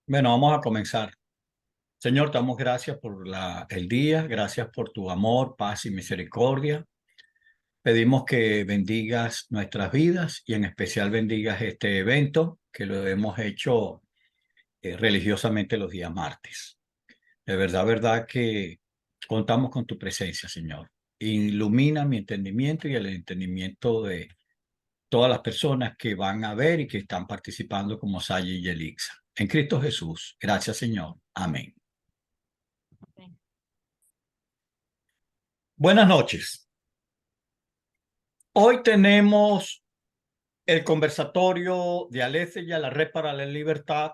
Bueno, vamos a comenzar. Señor, te damos gracias por el día, gracias por tu amor, paz y misericordia. Pedimos que bendigas nuestras vidas y en especial bendigas este evento que lo hemos hecho religiosamente los días martes. De verdad que contamos con tu presencia, Señor. Ilumina mi entendimiento y el entendimiento de todas las personas que van a ver y que están participando como Sayi y Elixa. En Cristo Jesús. Gracias, Señor. Amén. Buenas noches. Hoy tenemos el conversatorio de Aletheia, la Red para la Libertad,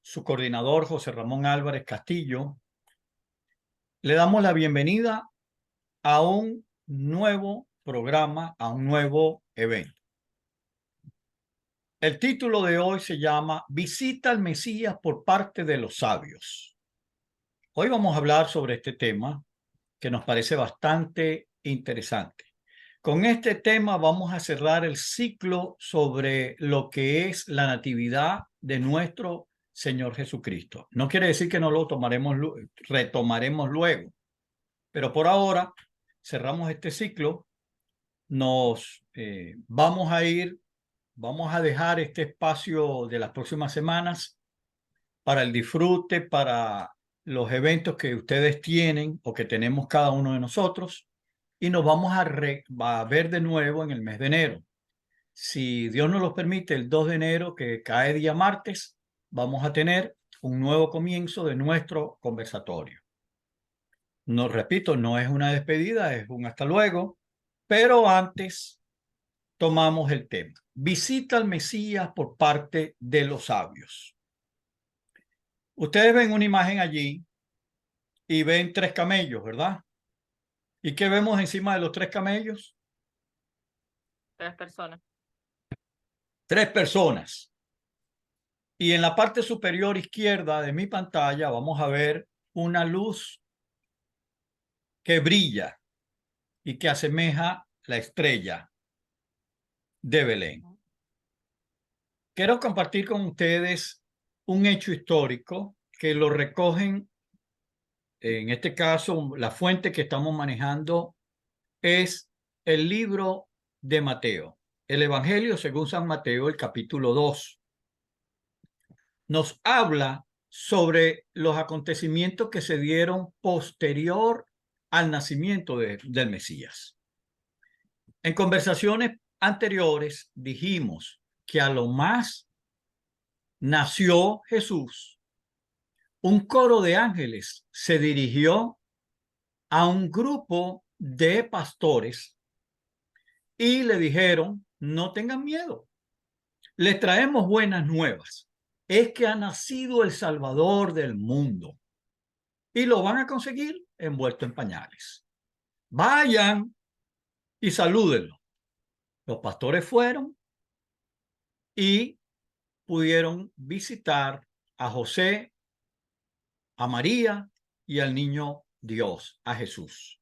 su coordinador José Ramón Álvarez Castillo. Le damos la bienvenida a un nuevo programa, a un nuevo evento. El título de hoy se llama Visita al Mesías por parte de los sabios. Hoy vamos a hablar sobre este tema que nos parece bastante interesante. Con este tema vamos a cerrar el ciclo sobre lo que es la natividad de nuestro Señor Jesucristo. No quiere decir que no lo retomaremos luego, pero por ahora cerramos este ciclo. Nos vamos a dejar este espacio de las próximas semanas para el disfrute, para los eventos que ustedes tienen o que tenemos cada uno de nosotros, y nos vamos a ver de nuevo en el mes de enero. Si Dios nos lo permite, el 2 de enero, que cae día martes, vamos a tener un nuevo comienzo de nuestro conversatorio. No, repito, no es una despedida, es un hasta luego, pero antes tomamos el tema. Visita al Mesías por parte de los sabios. Ustedes ven una imagen allí y ven 3 camellos, ¿verdad? ¿Y qué vemos encima de los 3 camellos? 3 personas. 3 personas. Y en la parte superior izquierda de mi pantalla vamos a ver una luz que brilla y que asemeja la estrella de Belén. Quiero compartir con ustedes un hecho histórico que lo recogen, en este caso, la fuente que estamos manejando es el libro de Mateo, el Evangelio según San Mateo, el capítulo 2. Nos habla sobre los acontecimientos que se dieron posterior al nacimiento del Mesías. En conversaciones anteriores dijimos que a lo más nació Jesús. Un coro de ángeles se dirigió a un grupo de pastores y le dijeron: no tengan miedo, les traemos buenas nuevas. Es que ha nacido el Salvador del mundo y lo van a conseguir envuelto en pañales. Vayan y salúdenlo. Los pastores fueron y pudieron visitar a José, a María y al niño Dios, a Jesús.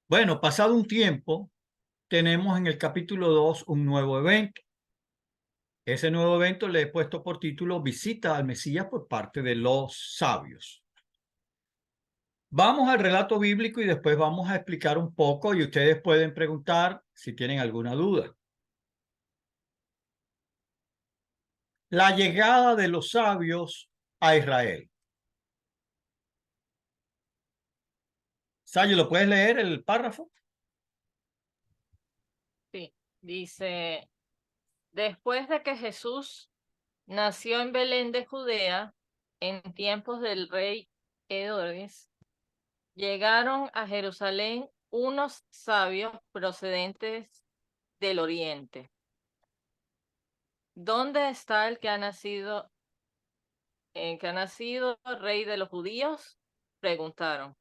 Bueno, pasado un tiempo, tenemos en el capítulo 2 un nuevo evento. Ese nuevo evento le he puesto por título Visita al Mesías por parte de los sabios. Vamos al relato bíblico y después vamos a explicar un poco y ustedes pueden preguntar si tienen alguna duda. La llegada de los sabios a Israel. Sayo, ¿lo puedes leer el párrafo? Sí, dice: después de que Jesús nació en Belén de Judea, en tiempos del rey Herodes, llegaron a Jerusalén unos sabios procedentes del oriente. ¿Dónde está el que ha nacido rey de los judíos? Preguntaron.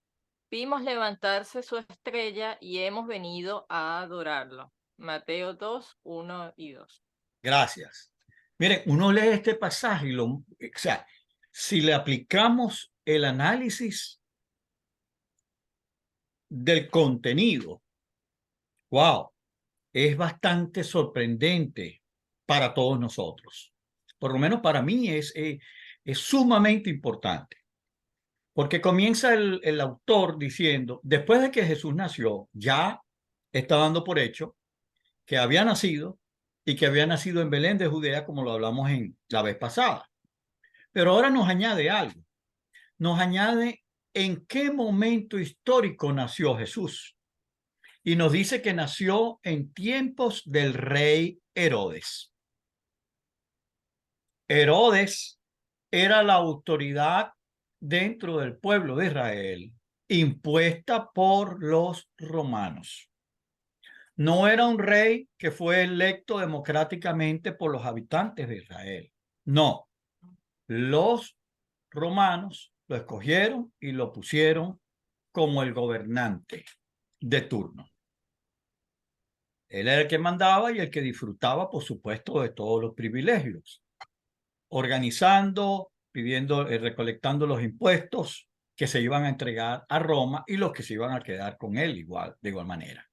Vimos levantarse su estrella y hemos venido a adorarlo. Mateo 2, 1 y 2. Gracias. Miren, uno lee este pasaje y o sea, si le aplicamos el análisis, del contenido, wow, es bastante sorprendente para todos nosotros. Por lo menos para mí es sumamente importante. Porque comienza el autor diciendo, después de que Jesús nació, ya está dando por hecho que había nacido y que había nacido en Belén de Judea, como lo hablamos en la vez pasada. Pero ahora nos añade algo. Nos añade en qué momento histórico nació Jesús. Y nos dice que nació en tiempos del rey Herodes. Herodes era la autoridad dentro del pueblo de Israel, impuesta por los romanos. No era un rey que fue electo democráticamente por los habitantes de Israel. No, los romanos lo escogieron y lo pusieron como el gobernante de turno. Él era el que mandaba y el que disfrutaba, por supuesto, de todos los privilegios, organizando, pidiendo, recolectando los impuestos que se iban a entregar a Roma y los que se iban a quedar con él igual, de igual manera.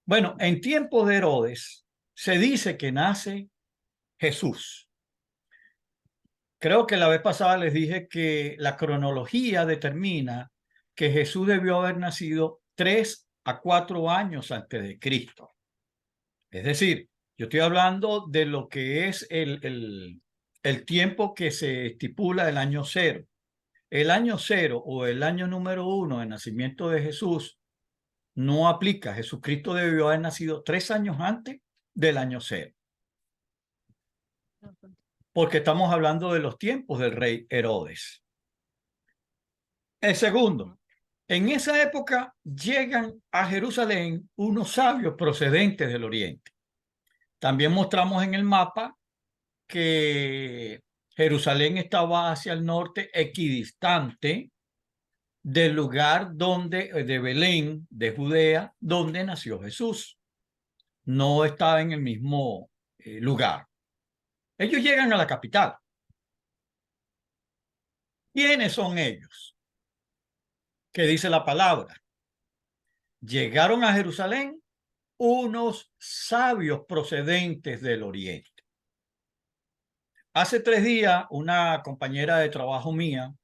Bueno, en tiempos de Herodes se dice que nace Jesús. Creo que la vez pasada les dije que la cronología determina que Jesús debió haber nacido 3 a 4 años antes de Cristo. Es decir, yo estoy hablando de lo que es el tiempo que se estipula el año cero. El año cero o el año número 1 de nacimiento de Jesús no aplica. Jesucristo debió haber nacido 3 años antes del año cero. Porque estamos hablando de los tiempos del rey Herodes. El segundo, en esa época llegan a Jerusalén unos sabios procedentes del oriente. También mostramos en el mapa que Jerusalén estaba hacia el norte, equidistante del lugar donde, de Belén, de Judea, donde nació Jesús. No estaba en el mismo lugar. Ellos llegan a la capital. ¿Quiénes son ellos? ¿Qué dice la palabra? Llegaron a Jerusalén unos sabios procedentes del oriente. Hace 3 días, una compañera de trabajo mía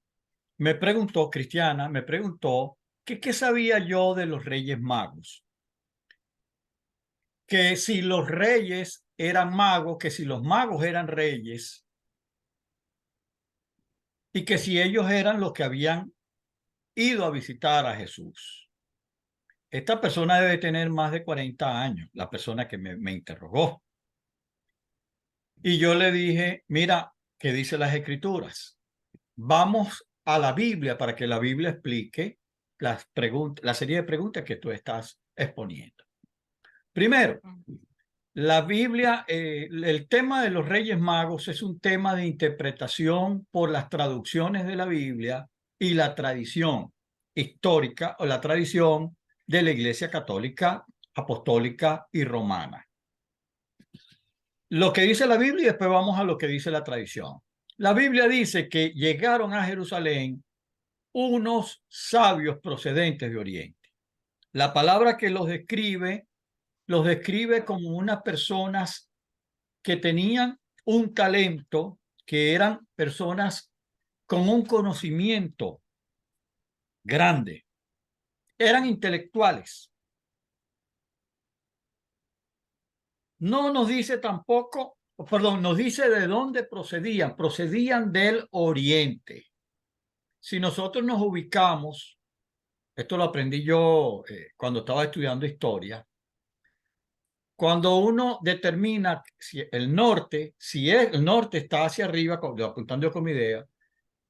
me preguntó, Cristiana, me preguntó que qué sabía yo de los Reyes Magos. Que si los reyes eran magos, que si los magos eran reyes, y que si ellos eran los que habían ido a visitar a Jesús. Esta persona debe tener más de 40 años, la persona que me interrogó. Y yo le dije, mira, ¿qué dice las Escrituras? Vamos a la Biblia para que la Biblia explique las preguntas, la serie de preguntas que tú estás exponiendo. Primero, la Biblia, el tema de los Reyes Magos es un tema de interpretación por las traducciones de la Biblia y la tradición histórica o la tradición de la Iglesia Católica, Apostólica y Romana. Lo que dice la Biblia y después vamos a lo que dice la tradición. La Biblia dice que llegaron a Jerusalén unos sabios procedentes de Oriente. La palabra que los describe como unas personas que tenían un talento, que eran personas con un conocimiento grande, eran intelectuales. No nos dice tampoco, perdón, nos dice de dónde procedían del oriente. Si nosotros nos ubicamos, esto lo aprendí yo cuando estaba estudiando historia, cuando uno determina si el norte, el norte está hacia arriba, apuntando con mi idea,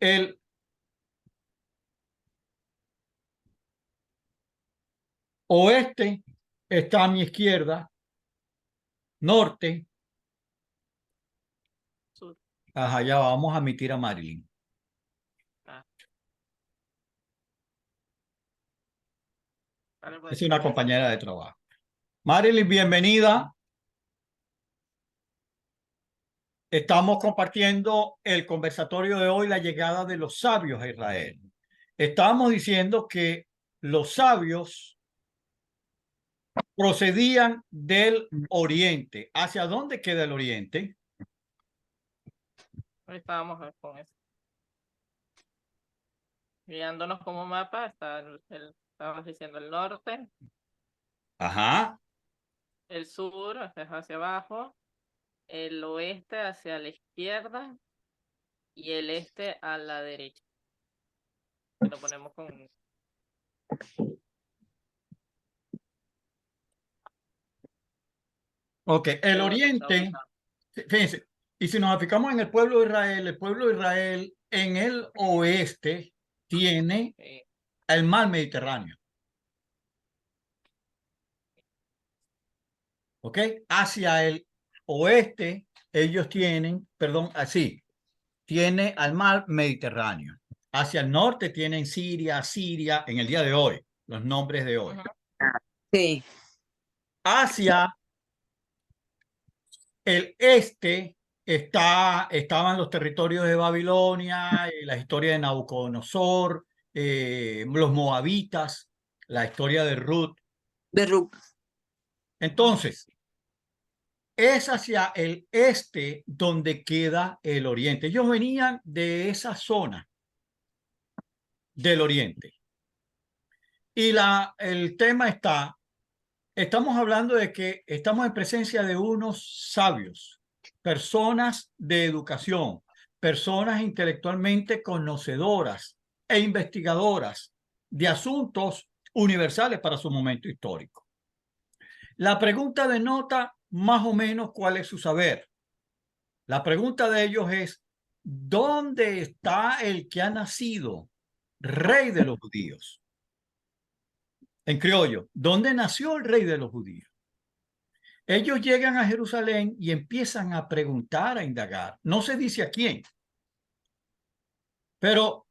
el oeste está a mi izquierda, norte, ajá, ya vamos a admitir a Marilyn. Es una compañera de trabajo. Marilyn, bienvenida. Estamos compartiendo el conversatorio de hoy, la llegada de los sabios a Israel. Estábamos diciendo que los sabios procedían del oriente. ¿Hacia dónde queda el oriente? Ahorita vamos a ver con eso. Guiándonos como mapa, estábamos diciendo el norte, Ajá. el sur es hacia abajo, el oeste hacia la izquierda y el este a la derecha. Lo ponemos con... Ok, el ¿Dónde está oriente, ubicado? fíjense, y si nos fijamos en el pueblo de Israel en el oeste tiene Sí. el mar Mediterráneo. ¿Ok? Hacia el oeste, ellos tienen, perdón, así, tiene al mar Mediterráneo. Hacia el norte tienen Siria en el día de hoy, los nombres de hoy. Sí. Hacia el este estaban los territorios de Babilonia, la historia de Nabucodonosor, los moabitas, la historia de Ruth. De Ruth. Entonces, es hacia el este donde queda el oriente. Ellos venían de esa zona del oriente. Y el tema estamos hablando de que estamos en presencia de unos sabios, personas de educación, personas intelectualmente conocedoras e investigadoras de asuntos universales para su momento histórico. La pregunta denota más o menos cuál es su saber. La pregunta de ellos es, ¿dónde está el que ha nacido rey de los judíos? En criollo, ¿dónde nació el rey de los judíos? Ellos llegan a Jerusalén y empiezan a preguntar, a indagar. No se dice a quién, pero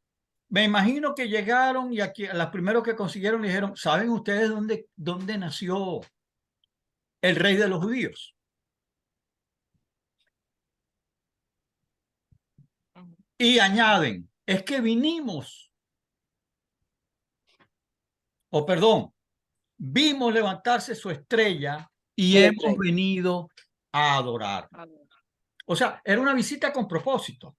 me imagino que llegaron y aquí a los primeros que consiguieron le dijeron, ¿saben ustedes dónde nació el rey de los judíos? Y añaden, es que vinimos, o perdón, vimos levantarse su estrella y hemos venido a adorar. O sea, era una visita con propósito.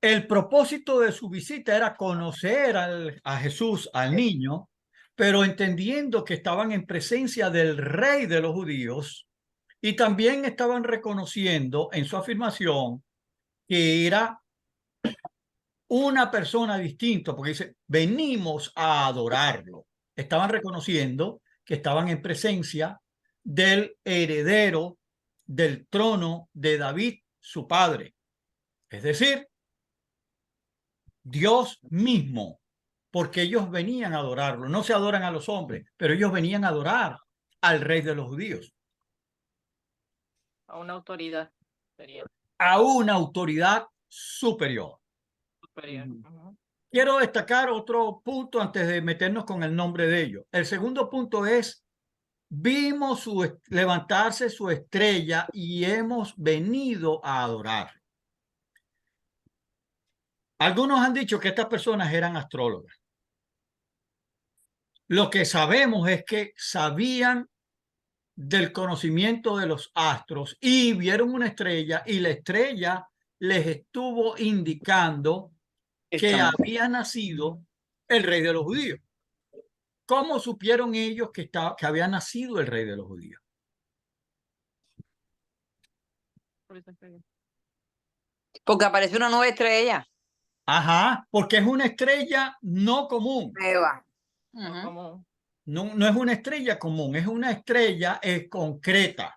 El propósito de su visita era conocer a Jesús, al niño, pero entendiendo que estaban en presencia del rey de los judíos y también estaban reconociendo en su afirmación que era una persona distinta, porque dice, venimos a adorarlo. Estaban reconociendo que estaban en presencia del heredero del trono de David, su padre. Es decir, Dios mismo, porque ellos venían a adorarlo. No se adoran a los hombres, pero ellos venían a adorar al rey de los judíos. A una autoridad sería A una autoridad superior. superior. Quiero destacar otro punto antes de meternos con el nombre de ellos. El segundo punto es, vimos levantarse su estrella y hemos venido a adorar. Algunos han dicho que estas personas eran astrólogas. Lo que sabemos es que sabían del conocimiento de los astros y vieron una estrella y la estrella les estuvo indicando que había nacido el rey de los judíos. ¿Cómo supieron ellos que había nacido el rey de los judíos? Porque apareció una nueva estrella. Ajá, porque es una estrella no común. Nueva. Como No es una estrella común, es una estrella concreta.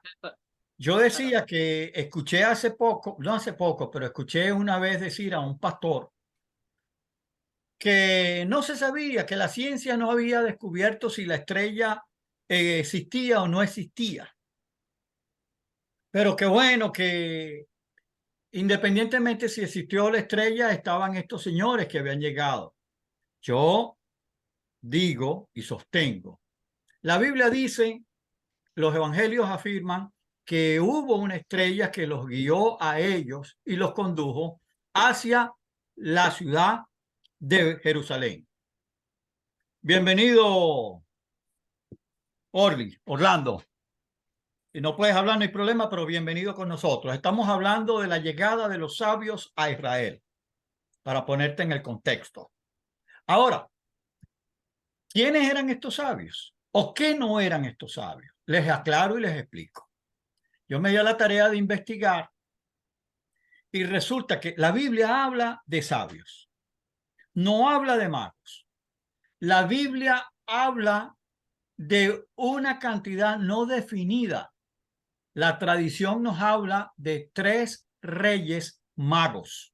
Yo decía que escuché hace poco, no hace poco, pero escuché una vez decir a un pastor que no se sabía, que la ciencia no había descubierto si la estrella existía o no existía. Pero qué bueno que independientemente si existió la estrella, estaban estos señores que habían llegado. Yo digo y sostengo. La Biblia dice, los evangelios afirman que hubo una estrella que los guió a ellos y los condujo hacia la ciudad de Jerusalén. Bienvenido, Orlando. Si no puedes hablar, no hay problema, pero bienvenido con nosotros. Estamos hablando de la llegada de los sabios a Israel, para ponerte en el contexto. Ahora, ¿quiénes eran estos sabios? ¿O qué no eran estos sabios? Les aclaro y les explico. Yo me di a la tarea de investigar y resulta que la Biblia habla de sabios, no habla de magos. La Biblia habla de una cantidad no definida. La tradición nos habla de 3 reyes magos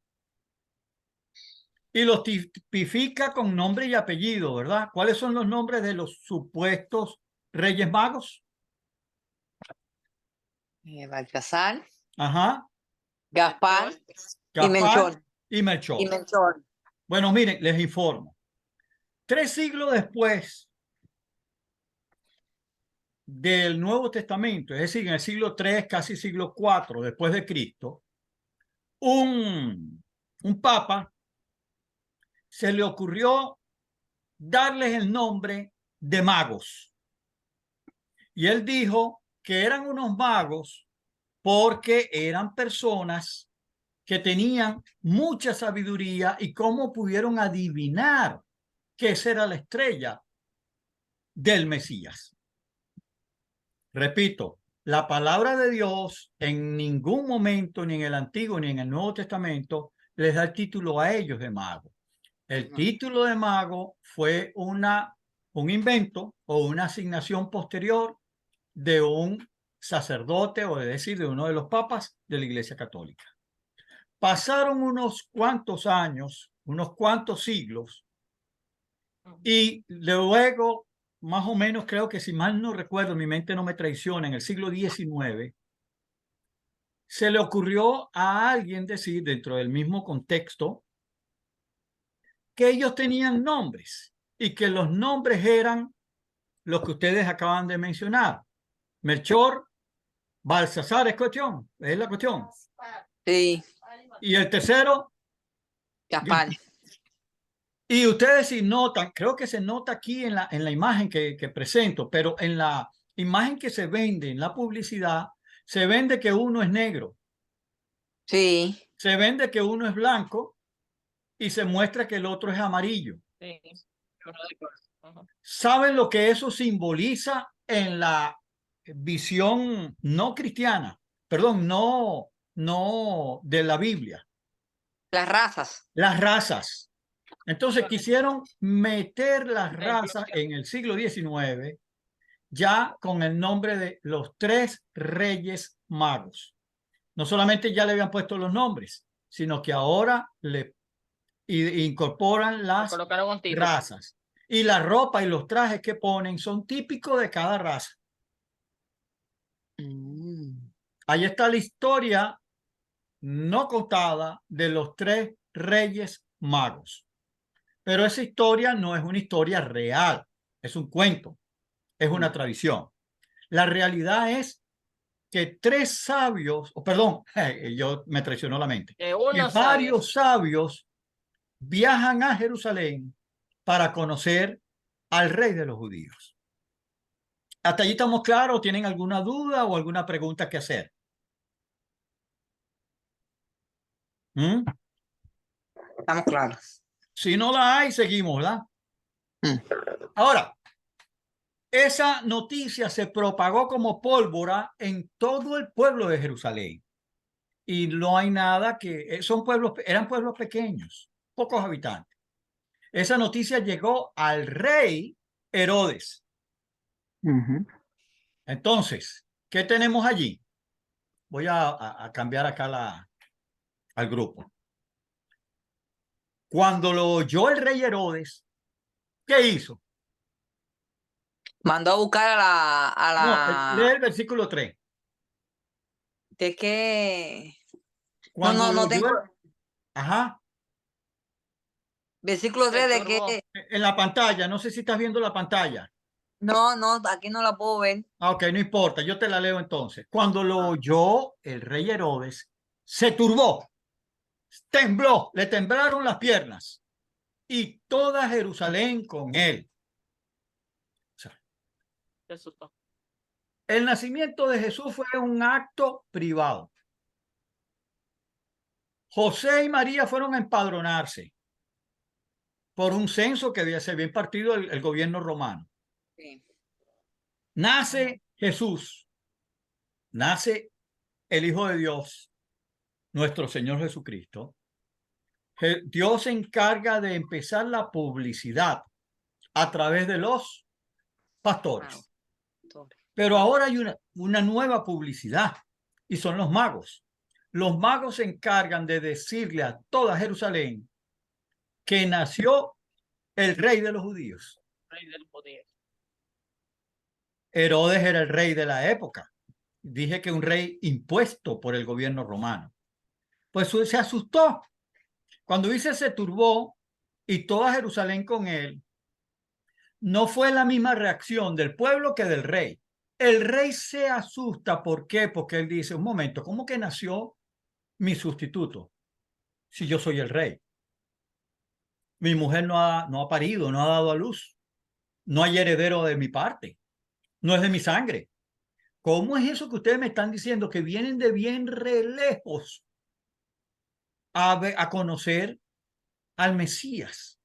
y los tipifica con nombre y apellido, ¿verdad? ¿Cuáles son los nombres de los supuestos reyes magos? Baltasar, Ajá, Gaspar y Gaspar Melchor. y Melchor. Y Melchor. Bueno, miren, les informo. 3 siglos después del Nuevo Testamento, es decir, en el siglo III, casi siglo IV después de Cristo, un papa se le ocurrió darles el nombre de magos. Y él dijo que eran unos magos porque eran personas que tenían mucha sabiduría y cómo pudieron adivinar que esa era la estrella del Mesías. Repito, la palabra de Dios en ningún momento, ni en el Antiguo ni en el Nuevo Testamento, les da el título a ellos de mago. El título de mago fue un invento o una asignación posterior de un sacerdote, o es decir, de uno de los papas de la Iglesia Católica. Pasaron unos cuantos años, unos cuantos siglos, y luego, más o menos, creo que si mal no recuerdo, mi mente no me traiciona, en el siglo XIX, se le ocurrió a alguien decir, dentro del mismo contexto, que ellos tenían nombres y que los nombres eran los que ustedes acaban de mencionar. Melchor, Baltasar, es la cuestión. Sí, Y el tercero, Gaspar. y ustedes si notan, creo que se nota aquí en la imagen que presento, pero en la imagen que se vende en la publicidad, se vende que uno es negro, Sí. se vende que uno es blanco y se muestra que el otro es amarillo. Sí. ¿Saben lo que eso simboliza en la visión no cristiana? Perdón, no de la Biblia. Las razas. Las razas. Entonces quisieron meter las razas en el siglo XIX ya con el nombre de los 3 reyes magos. No solamente ya le habían puesto los nombres, sino que ahora le incorporan las razas. Y la ropa y los trajes que ponen son típicos de cada raza. Ahí está la historia no contada de los 3 reyes magos. Pero esa historia no es una historia real, es un cuento, es una tradición. La realidad es que 3 sabios, perdón, yo me traicionó la mente, que varios sabios viajan a Jerusalén para conocer al rey de los judíos. ¿Hasta allí estamos claros? ¿Tienen alguna duda o alguna pregunta que hacer? Estamos claros. Si no la hay, seguimos, ¿verdad? Ahora, esa noticia se propagó como pólvora en todo el pueblo de Jerusalén. Y no hay nada que... eran pueblos pequeños, pocos habitantes. Esa noticia llegó al rey Herodes. Entonces, ¿qué tenemos allí? Voy a cambiar acá al grupo. Cuando lo oyó el rey Herodes, ¿qué hizo? Mandó a buscar a la... No, lee el versículo 3. ¿De qué? Cuando No tengo... Ajá. Versículo 3 de qué... En la pantalla, no sé si estás viendo la pantalla. No, aquí no la puedo ver. Ok, no importa, yo te la leo entonces. Cuando lo oyó el rey Herodes, se turbó, tembló, le temblaron las piernas y toda Jerusalén con él. O sea, Jesús. el nacimiento de Jesús fue un acto privado. José y María fueron a empadronarse por un censo que se había impartido el gobierno romano. Sí. Nace Jesús, nace el Hijo de Dios, nuestro Señor Jesucristo. Dios se encarga de empezar la publicidad a través de los pastores. Pero ahora hay una nueva publicidad y son los magos. Los magos se encargan de decirle a toda Jerusalén que nació el rey de los judíos. Rey del poder. Herodes era el rey de la época. Dije que un rey impuesto por el gobierno romano. Pues se asustó. Cuando dice se turbó y toda Jerusalén con él, no fue la misma reacción del pueblo que del rey. El rey se asusta. ¿Por qué? Porque él dice, un momento, ¿cómo que nació mi sustituto? Si yo soy el rey. Mi mujer no ha parido, no ha dado a luz. No hay heredero de mi parte. No es de mi sangre. ¿Cómo es eso que ustedes me están diciendo? Que vienen de bien re lejos a conocer al Mesías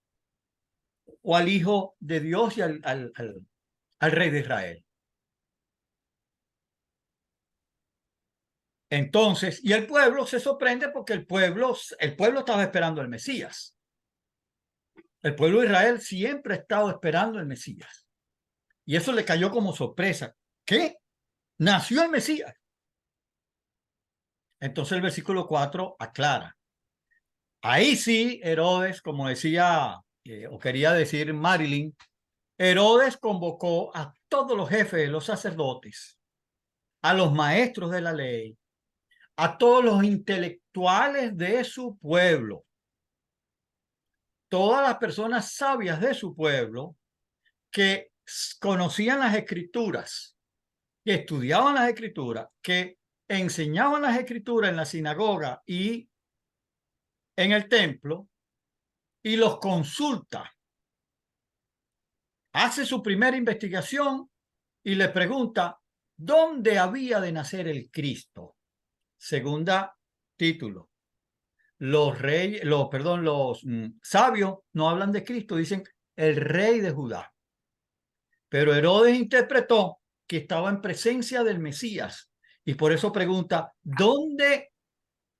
o al Hijo de Dios y al Rey de Israel. Entonces, y el pueblo se sorprende porque el pueblo estaba esperando al Mesías. El pueblo de Israel siempre ha estado esperando al Mesías. Y eso le cayó como sorpresa. ¿Qué? Nació el Mesías. Entonces el versículo 4 aclara. Ahí sí, Herodes, como decía o quería decir Marilyn, Herodes convocó a todos los jefes de los sacerdotes, a los maestros de la ley, a todos los intelectuales de su pueblo, todas las personas sabias de su pueblo que conocían las escrituras, que estudiaban las escrituras, que enseñaban las escrituras en la sinagoga y en el templo, y los consulta. Hace su primera investigación y le pregunta dónde había de nacer el Cristo. Segunda título. Los sabios no hablan de Cristo, dicen el rey de Judá. Pero Herodes interpretó que estaba en presencia del Mesías y por eso pregunta, ¿dónde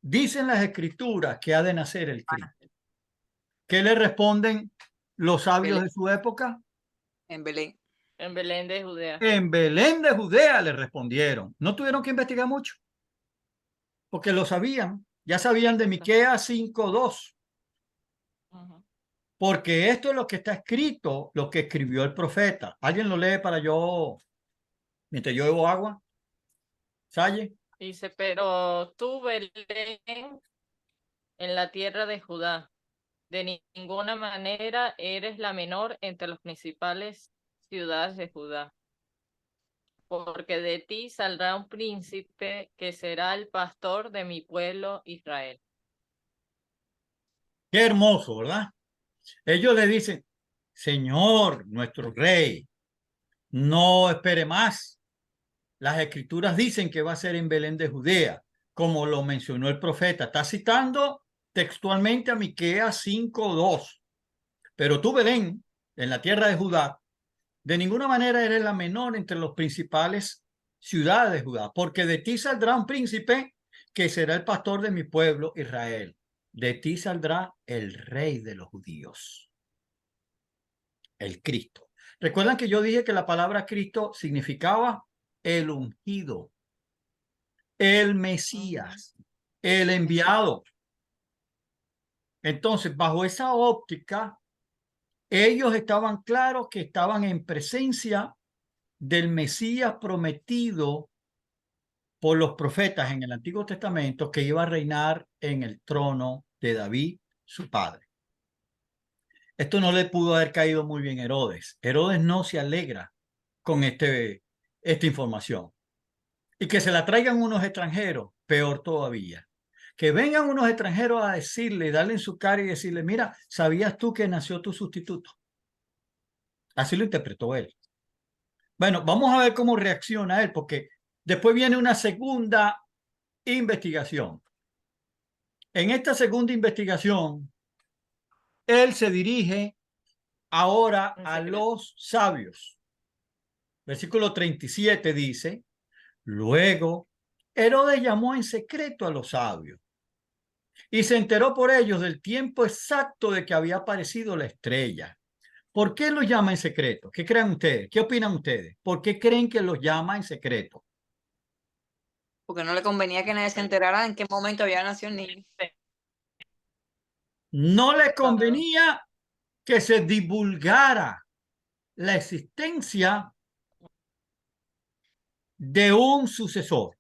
dicen las escrituras que ha de nacer el Cristo? ¿Qué le responden los sabios de su época? En Belén. En Belén de Judea. En Belén de Judea le respondieron. No tuvieron que investigar mucho, porque lo sabían. Ya sabían de Miqueas 5:2. Porque esto es lo que está escrito, lo que escribió el profeta. ¿Alguien lo lee para yo, mientras yo bebo agua? ¿Salle? Dice, pero tú, Belén, en la tierra de Judá, de ninguna manera eres la menor entre las principales ciudades de Judá, porque de ti saldrá un príncipe que será el pastor de mi pueblo Israel. Qué hermoso, ¿verdad? Ellos le dicen, Señor, nuestro rey, no espere más. Las escrituras dicen que va a ser en Belén de Judea, como lo mencionó el profeta. Está citando textualmente a Miqueas 5:2. Pero tú, Belén, en la tierra de Judá, de ninguna manera eres la menor entre los principales ciudades de Judá, porque de ti saldrá un príncipe que será el pastor de mi pueblo Israel. De ti saldrá el rey de los judíos, el Cristo. ¿Recuerdan que yo dije que la palabra Cristo significaba el ungido, el Mesías, el enviado? Entonces, bajo esa óptica, ellos estaban claros que estaban en presencia del Mesías prometido por los profetas en el Antiguo Testamento, que iba a reinar en el trono de David, su padre. Esto no le pudo haber caído muy bien a Herodes. Herodes no se alegra con esta información. Y que se la traigan unos extranjeros, peor todavía. Que vengan unos extranjeros a decirle, darle en su cara y decirle, mira, ¿sabías tú que nació tu sustituto? Así lo interpretó él. Bueno, vamos a ver cómo reacciona él, porque después viene una segunda investigación. En esta segunda investigación, él se dirige ahora a los sabios. Versículo 37 dice, luego Herodes llamó en secreto a los sabios y se enteró por ellos del tiempo exacto de que había aparecido la estrella. ¿Por qué los llama en secreto? ¿Qué creen ustedes? ¿Qué opinan ustedes? ¿Por qué creen que los llama en secreto? Porque no le convenía que nadie se enterara en qué momento había nacido el niño. No le convenía que se divulgara la existencia de un sucesor.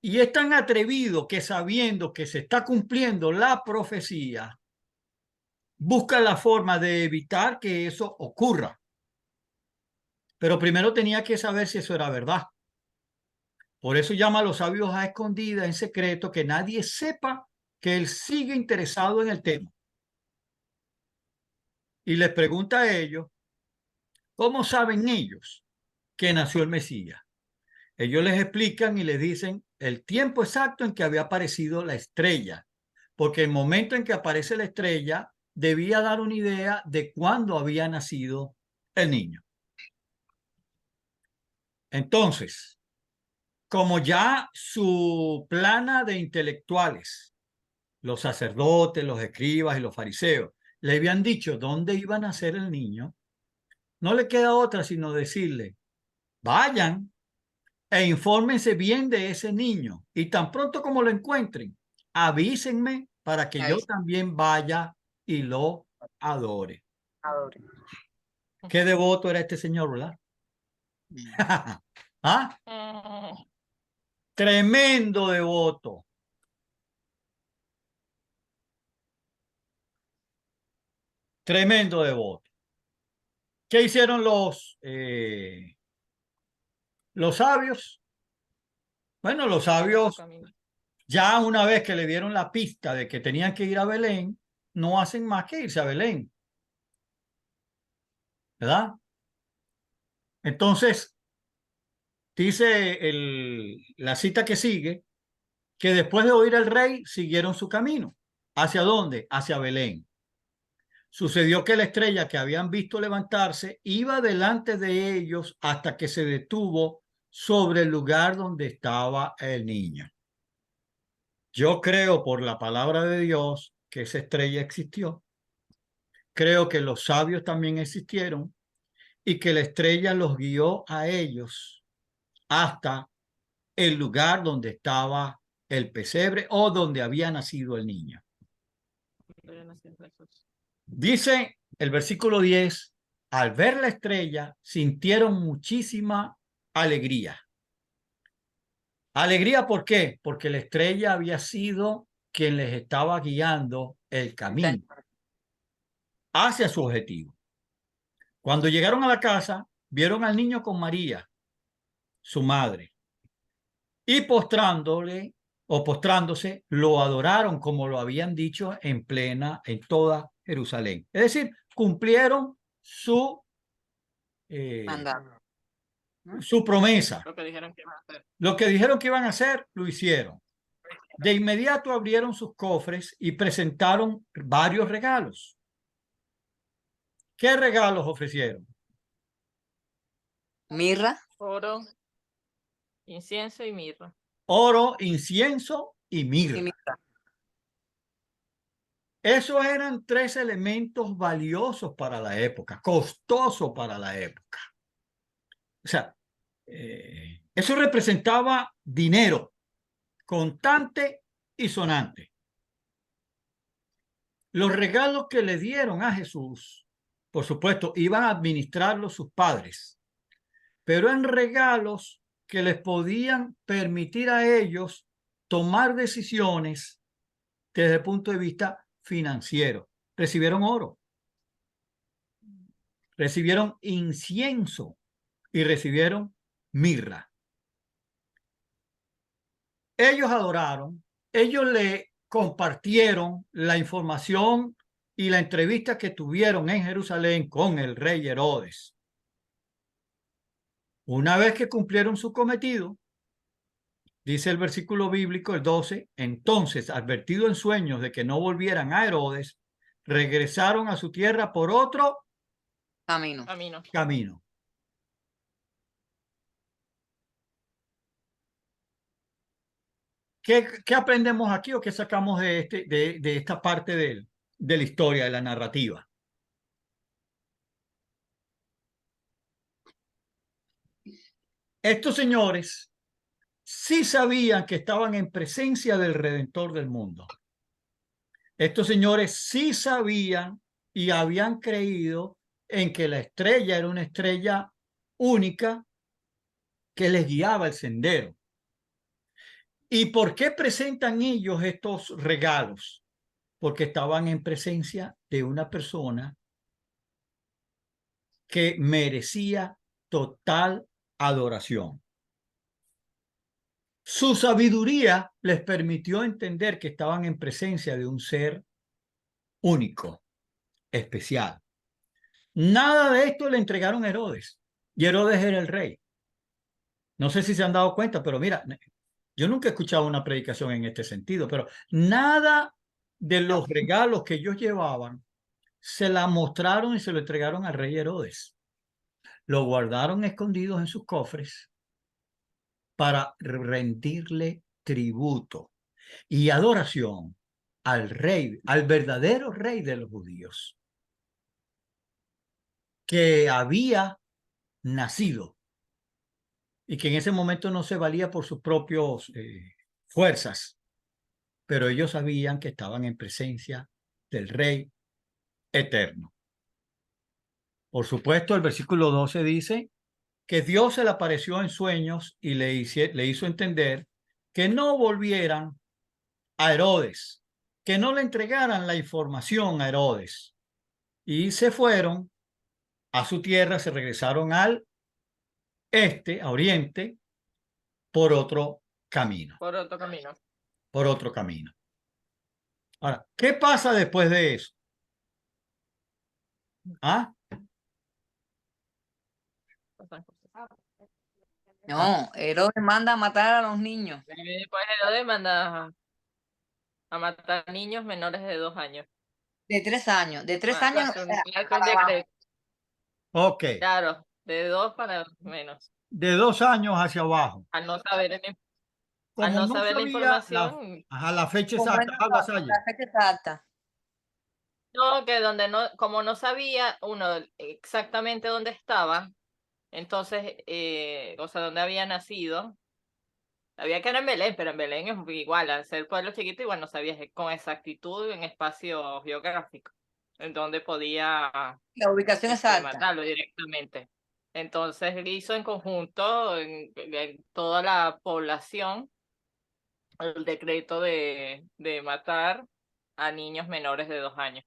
Y es tan atrevido que, sabiendo que se está cumpliendo la profecía, busca la forma de evitar que eso ocurra. Pero primero tenía que saber si eso era verdad. Por eso llama a los sabios a escondidas, en secreto, que nadie sepa que él sigue interesado en el tema. Y les pregunta a ellos, ¿cómo saben ellos que nació el Mesías? Ellos les explican y les dicen el tiempo exacto en que había aparecido la estrella, porque el momento en que aparece la estrella debía dar una idea de cuándo había nacido el niño. Entonces, como ya su plana de intelectuales, los sacerdotes, los escribas y los fariseos, le habían dicho dónde iba a nacer el niño, no le queda otra sino decirle, vayan e infórmense bien de ese niño y tan pronto como lo encuentren, avísenme para que yo también vaya y lo adore. Adore. Qué devoto era este señor, ¿verdad? ¿Ah? Tremendo devoto. Tremendo devoto. ¿Qué hicieron los sabios? Bueno, los sabios, ya una vez que le dieron la pista de que tenían que ir a Belén, no hacen más que irse a Belén. ¿Verdad? Entonces, dice la cita que sigue, que después de oír al rey, siguieron su camino. ¿Hacia dónde? Hacia Belén. Sucedió que la estrella que habían visto levantarse iba delante de ellos hasta que se detuvo sobre el lugar donde estaba el niño. Yo creo por la palabra de Dios que esa estrella existió. Creo que los sabios también existieron y que la estrella los guió a ellos hasta el lugar donde estaba el pesebre o donde había nacido el niño. Dice el versículo 10, al ver la estrella sintieron muchísima alegría. ¿Alegría por qué? Porque la estrella había sido quien les estaba guiando el camino hacia su objetivo. Cuando llegaron a la casa, vieron al niño con María, su madre, y postrándose, lo adoraron como lo habían dicho en toda Jerusalén. Es decir, cumplieron su promesa. Lo que dijeron que iban a hacer. Lo que dijeron que iban a hacer, lo hicieron. De inmediato abrieron sus cofres y presentaron varios regalos. ¿Qué regalos ofrecieron? Mirra. Oro, incienso y mirra. Oro, incienso y mirra. Esos eran tres elementos valiosos para la época, costosos para la época. O sea, eso representaba dinero contante y sonante. Los regalos que le dieron a Jesús, por supuesto, iban a administrarlos sus padres, pero eran regalos que les podían permitir a ellos tomar decisiones desde el punto de vista financiero. Recibieron oro, recibieron incienso y recibieron mirra. ellos adoraron, ellos le compartieron la información y la entrevista que tuvieron en Jerusalén con el rey Herodes. Una vez que cumplieron su cometido, dice el versículo bíblico, el 12, entonces, advertido en sueños de que no volvieran a Herodes, regresaron a su tierra por otro Camino. camino. ¿Qué aprendemos aquí o qué sacamos de esta parte de la historia, de la narrativa? Estos señores sí sabían que estaban en presencia del Redentor del mundo. Estos señores sí sabían y habían creído en que la estrella era una estrella única que les guiaba el sendero. ¿Y por qué presentan ellos estos regalos? Porque estaban en presencia de una persona que merecía total adoración. Su sabiduría les permitió entender que estaban en presencia de un ser único, especial. Nada de esto le entregaron a Herodes, y Herodes era el rey. No sé si se han dado cuenta, pero mira, yo nunca he escuchado una predicación en este sentido, pero nada de los regalos que ellos llevaban se la mostraron y se lo entregaron al rey Herodes. Lo guardaron escondidos en sus cofres para rendirle tributo y adoración al rey, al verdadero rey de los judíos, que había nacido y que en ese momento no se valía por sus propias fuerzas, pero ellos sabían que estaban en presencia del rey eterno. Por supuesto, el versículo 12 dice que Dios se le apareció en sueños y le hizo entender que no volvieran a Herodes, que no le entregaran la información a Herodes. Y se fueron a su tierra, se regresaron al este, a oriente, por otro camino. Por otro camino. Por otro camino. Ahora, ¿qué pasa después de eso? ¿Ah? No, Herodes manda a matar a los niños. Después Herodes manda a matar niños menores de 2 años. De 3 años. De 3 años. Ok. Claro, de 2 para menos. De 2 años hacia abajo. Al no saber, Como no no saber la sabía información. la fecha exacta, La fecha exacta. No, que como no sabía uno exactamente dónde estaba, entonces, o sea, dónde había nacido. Sabía que era en Belén, pero en Belén es igual, al ser pueblo chiquito, igual no sabías con exactitud en espacio geográfico, en donde podía La ubicación exacta. matarlo directamente. Entonces hizo en conjunto en toda la población el decreto de matar a niños menores de 2 años.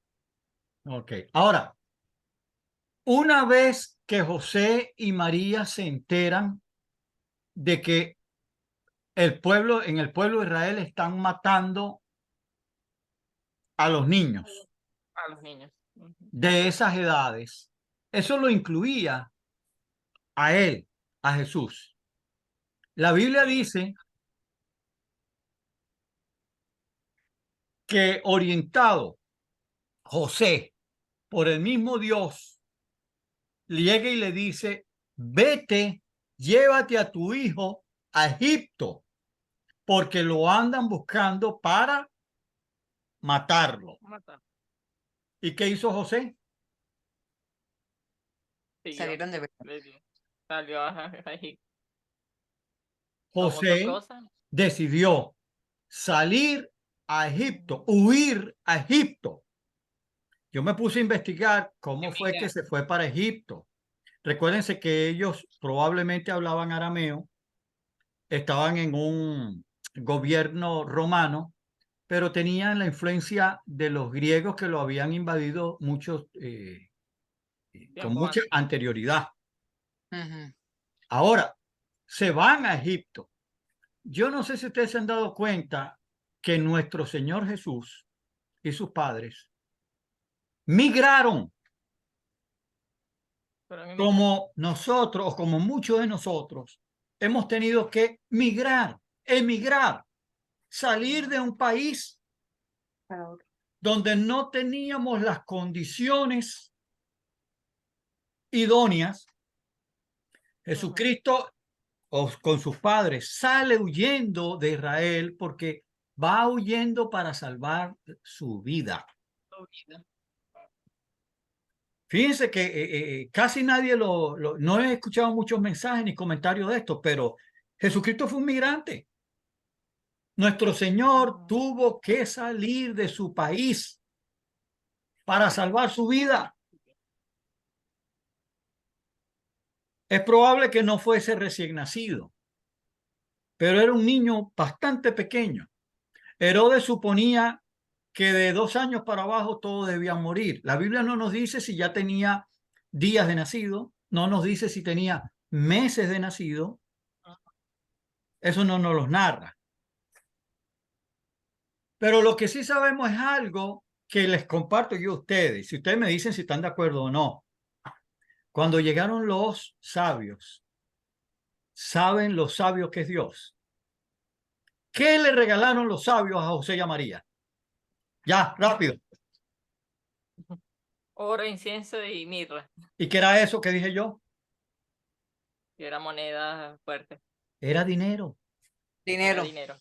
Ok. Ahora, una vez que José y María se enteran de que en el pueblo de Israel están matando a los niños A los niños. de esas edades, eso lo incluía a él, a Jesús. La Biblia dice que orientado José por el mismo Dios, llega y le dice, vete, llévate a tu hijo a Egipto, porque lo andan buscando para matarlo. ¿Y qué hizo José? Salieron de Belén. Salió a Egipto. José decidió salir a Egipto, huir a Egipto. Yo me puse a investigar cómo fue que se fue para Egipto. Recuérdense que ellos probablemente hablaban arameo, estaban en un gobierno romano, pero tenían la influencia de los griegos que lo habían invadido con mucha anterioridad. Ahora, se van a Egipto. yo no sé si ustedes se han dado cuenta que nuestro Señor Jesús y sus padres migraron Pero a mí me como nosotros o como muchos de nosotros hemos tenido que migrar, emigrar, salir de un país Para otro. donde no teníamos las condiciones idóneas. Jesucristo con sus padres sale huyendo de Israel porque va huyendo para salvar su vida. encanta. Fíjense que casi nadie no he escuchado muchos mensajes ni comentarios de esto, pero Jesucristo fue un migrante. Nuestro Señor tuvo que salir de su país para salvar su vida. Es probable que no fuese recién nacido, pero era un niño bastante pequeño. Herodes suponía que de 2 años para abajo todos debían morir. La Biblia no nos dice si ya tenía días de nacido, no nos dice si tenía meses de nacido. Eso no nos los narra. Pero lo que sí sabemos es algo que les comparto yo a ustedes. Si ustedes me dicen si están de acuerdo o no. Cuando llegaron los sabios, ¿saben los sabios que es Dios? ¿Qué le regalaron los sabios a José y a María? Ya, rápido. Oro, incienso y mirra, ¿Y qué era eso que dije yo? que era moneda fuerte, Era dinero. era Dinero. dinero.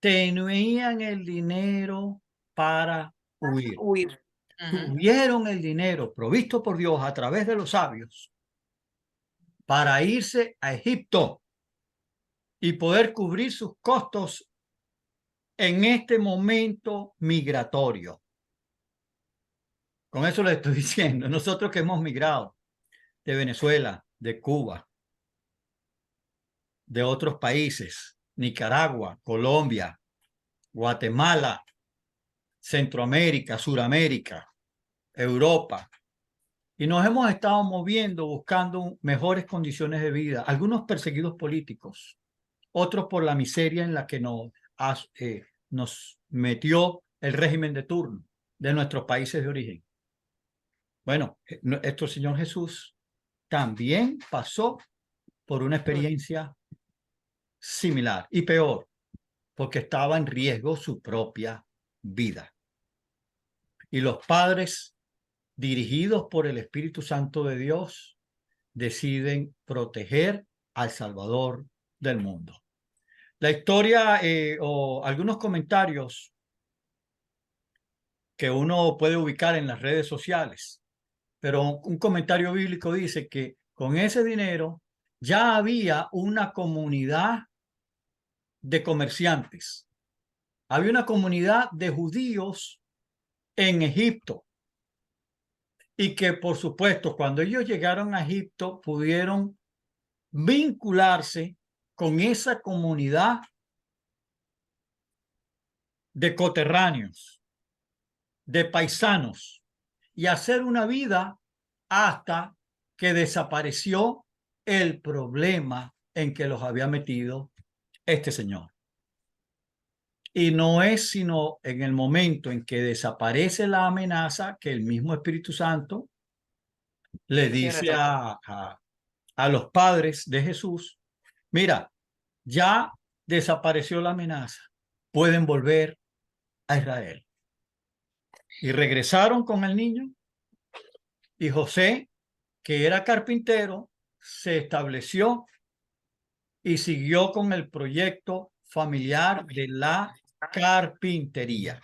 Tenían el dinero para huir. Huir. Tuvieron el dinero provisto por Dios a través de los sabios para irse a Egipto y poder cubrir sus costos en este momento migratorio. Con eso les estoy diciendo, nosotros que hemos migrado de Venezuela, de Cuba, de otros países, Nicaragua, Colombia, Guatemala, Centroamérica, Suramérica, Europa, y nos hemos estado moviendo buscando mejores condiciones de vida, algunos perseguidos políticos, otros por la miseria en la que nos metió el régimen de turno de nuestros países de origen. Bueno, nuestro Señor Jesús también pasó por una experiencia similar y peor, porque estaba en riesgo su propia vida. Y los padres, dirigidos por el Espíritu Santo de Dios, deciden proteger al Salvador del mundo. La historia o algunos comentarios que uno puede ubicar en las redes sociales, pero un comentario bíblico dice que con ese dinero ya había una comunidad de comerciantes, había una comunidad de judíos en Egipto y que por supuesto cuando ellos llegaron a Egipto pudieron vincularse con esa comunidad de coterráneos, de paisanos y hacer una vida hasta que desapareció el problema en que los había metido este señor. Y no es sino en el momento en que desaparece la amenaza que el mismo Espíritu Santo le dice a los padres de Jesús, mira, ya desapareció la amenaza, pueden volver a Israel. Y regresaron con el niño y José, que era carpintero, se estableció y siguió con el proyecto familiar de la carpintería.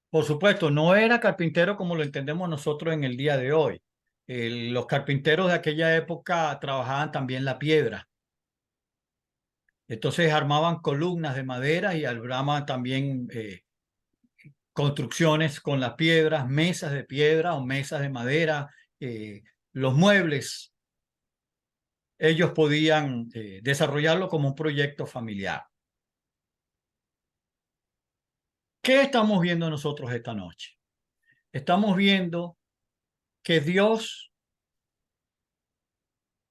Por supuesto, no era carpintero como lo entendemos nosotros en el día de hoy. Los carpinteros de aquella época trabajaban también la piedra. Entonces armaban columnas de madera y armaban también construcciones con las piedras, mesas de piedra o mesas de madera, los muebles. Ellos podían desarrollarlo como un proyecto familiar. ¿Qué estamos viendo nosotros esta noche? Estamos viendo que Dios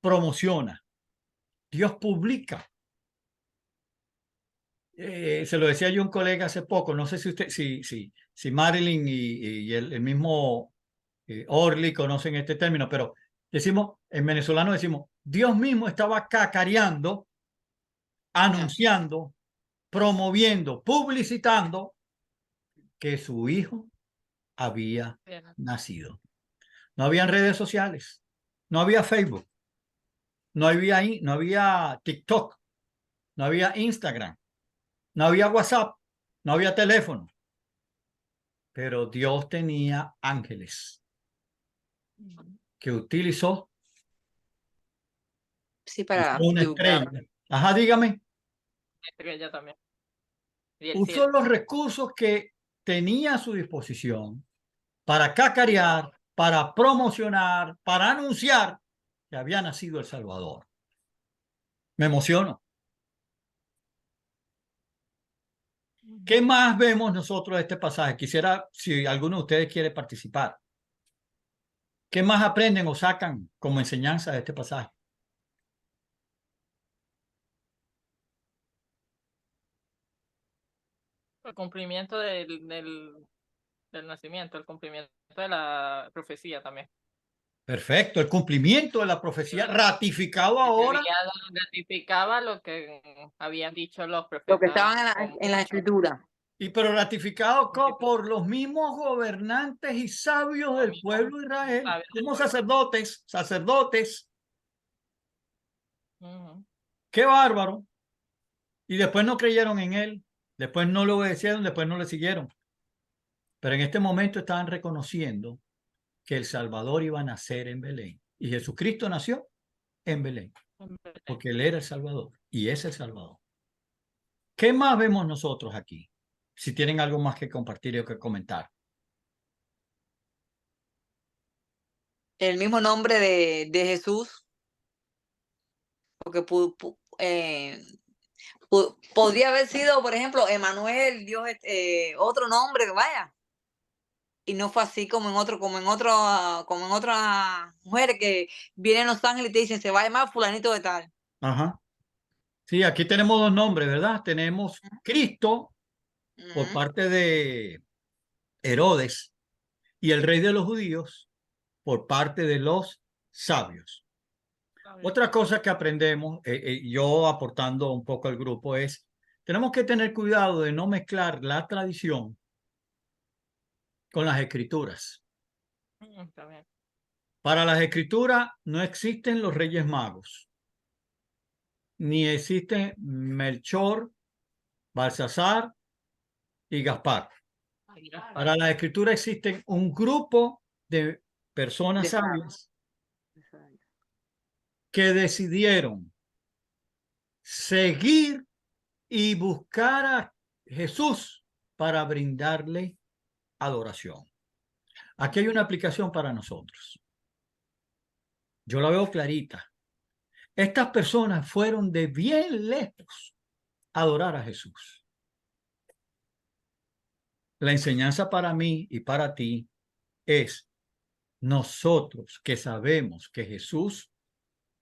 promociona Dios publica. Se lo decía yo a un colega hace poco, no sé si usted, si Marilyn y el mismo Orly conocen este término, pero decimos, en venezolano decimos, Dios mismo estaba cacareando, anunciando, promoviendo, publicitando que su hijo había nacido. No habían redes sociales, no había Facebook, no había TikTok, no había Instagram, no había WhatsApp, no había teléfono, pero Dios tenía ángeles que utilizó. Sí, para Una divulgar. estrella. Ajá, dígame. Estrella también. Y el Usó cielo. los recursos que tenía a su disposición para cacarear, para promocionar, para anunciar que había nacido el Salvador. Me emociono. ¿Qué más vemos nosotros de este pasaje? Quisiera, si alguno de ustedes quiere participar, ¿qué más aprenden o sacan como enseñanza de este pasaje? El cumplimiento del nacimiento, el cumplimiento de la profecía también. Perfecto, el cumplimiento de la profecía ratificado ahora. Ratificaba lo que habían dicho los Lo que profetas. estaban en la escritura. Y pero ratificado por los mismos gobernantes y sabios del pueblo de Israel, como sacerdotes. Qué bárbaro. Y después no creyeron en él, después no lo obedecieron, después no le siguieron. Pero en este momento estaban reconociendo que el Salvador iba a nacer en Belén. Y Jesucristo nació en Belén, porque él era el Salvador y es el Salvador. ¿Qué más vemos nosotros aquí? Si tienen algo más que compartir o que comentar. El mismo nombre de Jesús, porque podría haber sido, por ejemplo, Emanuel, Dios, otro nombre, vaya. Y no fue así como en otras mujeres que vienen los ángeles y te dicen, se va a llamar fulanito de tal. Ajá. Sí, aquí tenemos dos nombres, ¿verdad? Tenemos Cristo por parte de Herodes y el rey de los judíos por parte de los sabios. Otra cosa que aprendemos, yo aportando un poco al grupo, es tenemos que tener cuidado de no mezclar la tradición con las escrituras. Para las escrituras no existen los reyes magos, ni existen Melchor, Balsasar y Gaspar. Para la escritura existen un grupo de personas sabias que decidieron seguir y buscar a Jesús para brindarle adoración. Aquí hay una aplicación para nosotros. Yo la veo clarita. Estas personas fueron de bien lejos a adorar a Jesús. La enseñanza para mí y para ti es nosotros que sabemos que Jesús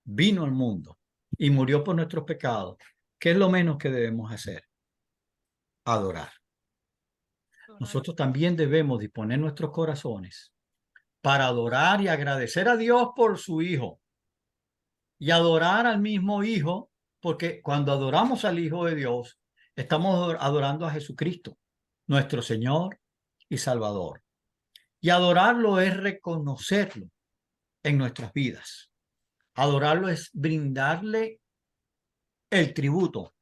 vino al mundo y murió por nuestros pecados. ¿Qué es lo menos que debemos hacer? Adorar. Nosotros también debemos disponer nuestros corazones para adorar y agradecer a Dios por su Hijo y adorar al mismo Hijo, porque cuando adoramos al Hijo de Dios, estamos adorando a Jesucristo, nuestro Señor y Salvador. Y adorarlo es reconocerlo en nuestras vidas. Adorarlo es brindarle el tributo.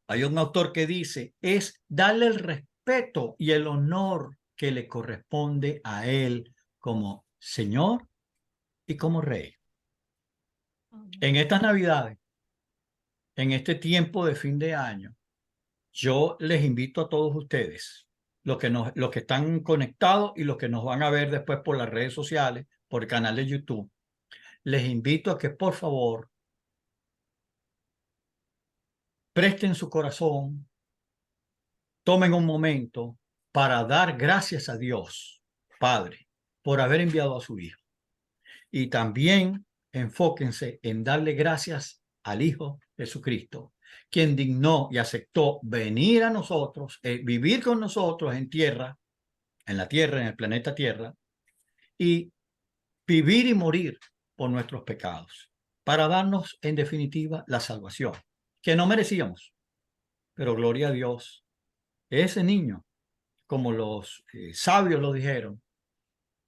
Hay un autor que dice, es darle el respeto y el honor que le corresponde a él como Señor y como Rey. En estas Navidades, en este tiempo de fin de año, yo les invito a todos ustedes, los que están conectados y los que nos van a ver después por las redes sociales, por el canal de YouTube, les invito a que por favor presten su corazón, tomen un momento para dar gracias a Dios, Padre, por haber enviado a su Hijo. Y también enfóquense en darle gracias al Hijo Jesucristo, quien dignó y aceptó venir a nosotros, vivir con nosotros en la tierra, en el planeta Tierra, y vivir y morir por nuestros pecados, para darnos en definitiva la salvación, que no merecíamos. Pero gloria a Dios, ese niño, como los sabios lo dijeron,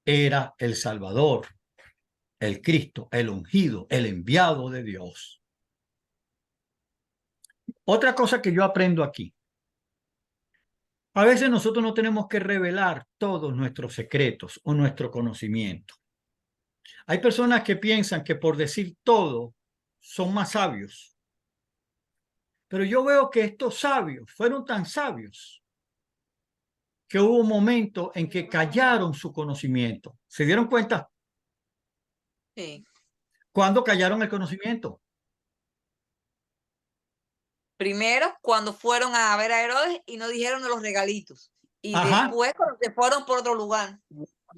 era el Salvador, el Cristo, el ungido, el enviado de Dios. Otra cosa que yo aprendo aquí. A veces nosotros no tenemos que revelar todos nuestros secretos o nuestro conocimiento. Hay personas que piensan que por decir todo son más sabios. Pero yo veo que estos sabios fueron tan sabios que hubo un momento en que callaron su conocimiento. ¿Se dieron cuenta? Sí. ¿Cuándo callaron el conocimiento? Primero, cuando fueron a ver a Herodes y no dijeron de los regalitos. Y Ajá, después, cuando se fueron por otro lugar.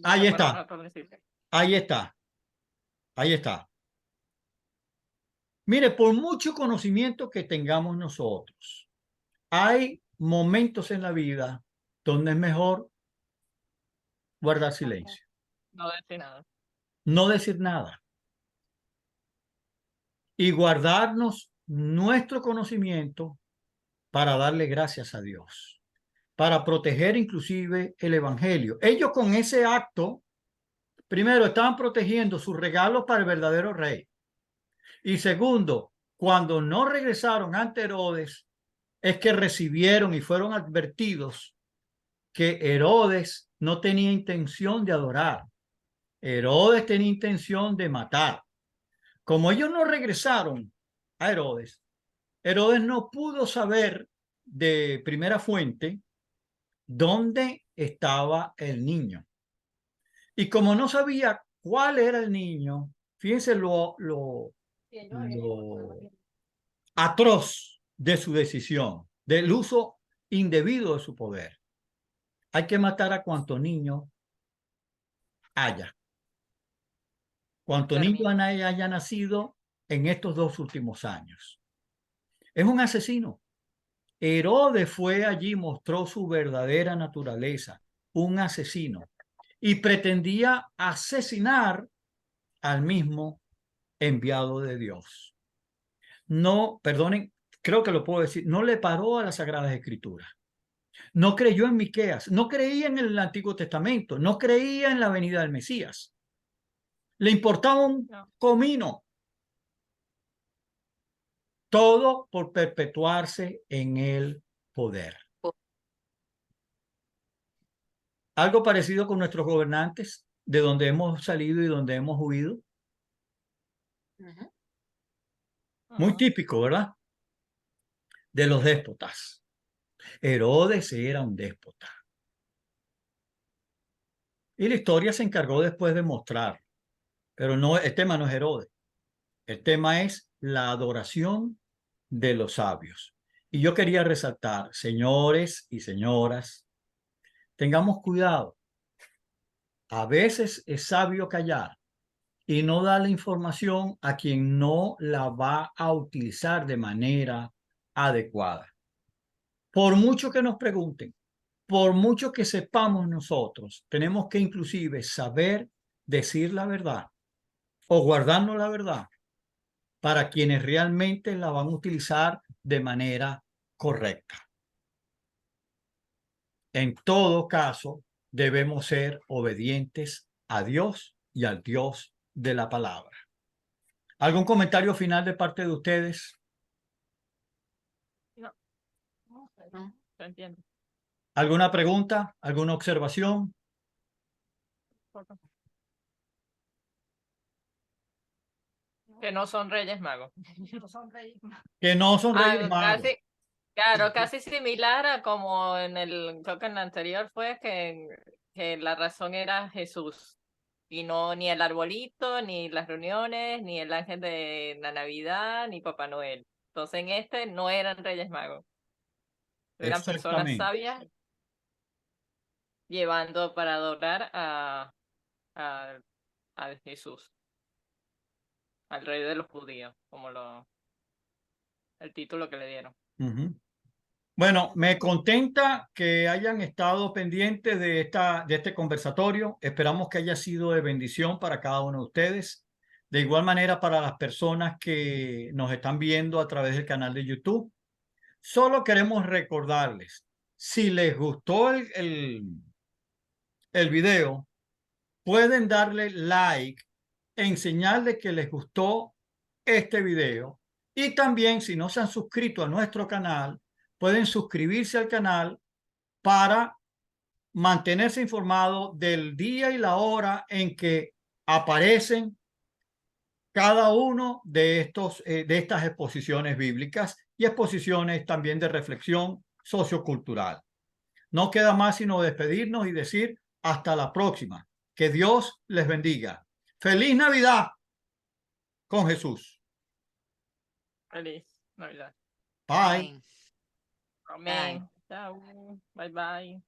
ahí Se fueron está, a otro municipio. ahí está, ahí está. Mire, por mucho conocimiento que tengamos nosotros, hay momentos en la vida donde es mejor guardar silencio, No decía nada. no decir nada y guardarnos nuestro conocimiento para darle gracias a Dios, para proteger inclusive el evangelio. Ellos con ese acto, primero, estaban protegiendo sus regalos para el verdadero rey. Y segundo, cuando no regresaron ante Herodes, es que recibieron y fueron advertidos que Herodes no tenía intención de adorar. Herodes tenía intención de matar. Como ellos no regresaron a Herodes, Herodes no pudo saber de primera fuente dónde estaba el niño. Y como no sabía cuál era el niño, fíjense lo atroz de su decisión, del uso indebido de su poder. Hay que matar a cuanto niño haya. Cuanto niño haya nacido en estos 2 últimos años. Es un asesino. Herodes fue allí, mostró su verdadera naturaleza, un asesino, y pretendía asesinar al mismo enviado de Dios. No, perdonen, creo que lo puedo decir, no le paró a las Sagradas Escrituras. No creyó en Miqueas, no creía en el Antiguo Testamento, no creía en la venida del Mesías. Le importaba un comino. Todo por perpetuarse en el poder. Algo parecido con nuestros gobernantes, de donde hemos salido y donde hemos huido. Muy típico, ¿verdad? De los déspotas. Herodes era un déspota. Y la historia se encargó después de mostrar. Pero no, el tema no es Herodes. El tema es la adoración de los sabios. Y yo quería resaltar, señores y señoras, tengamos cuidado. A veces es sabio callar y no dar la información a quien no la va a utilizar de manera adecuada. Por mucho que nos pregunten, por mucho que sepamos nosotros, tenemos que inclusive saber decir la verdad o guardarnos la verdad para quienes realmente la van a utilizar de manera correcta. En todo caso, debemos ser obedientes a Dios y al Dios de la palabra. ¿Algún comentario final de parte de ustedes? No, se entiende. ¿Alguna pregunta? ¿Alguna observación? Que no son Reyes Magos. Que no son Reyes Magos. Claro, casi similar a como creo que en el anterior fue que la razón era Jesús. Y no ni el arbolito, ni las reuniones, ni el ángel de la Navidad, ni Papá Noel. Entonces en este no eran Reyes Magos. Eran personas Exactamente. sabias llevando para adorar a Jesús. al rey de los judíos, como el título que le dieron. Ujú. Bueno, me contenta que hayan estado pendientes de este conversatorio. Esperamos que haya sido de bendición para cada uno de ustedes. De igual manera, para las personas que nos están viendo a través del canal de YouTube, solo queremos recordarles, si les gustó el video, pueden darle like en señal de que les gustó este video. Y también, si no se han suscrito a nuestro canal, pueden suscribirse al canal para mantenerse informado del día y la hora en que aparecen cada uno de estas exposiciones bíblicas y exposiciones también de reflexión sociocultural. No queda más sino despedirnos y decir hasta la próxima. Que Dios les bendiga. ¡Feliz Navidad con Jesús! Feliz Navidad. Bye. Amén. Amén. Chao. Bye bye.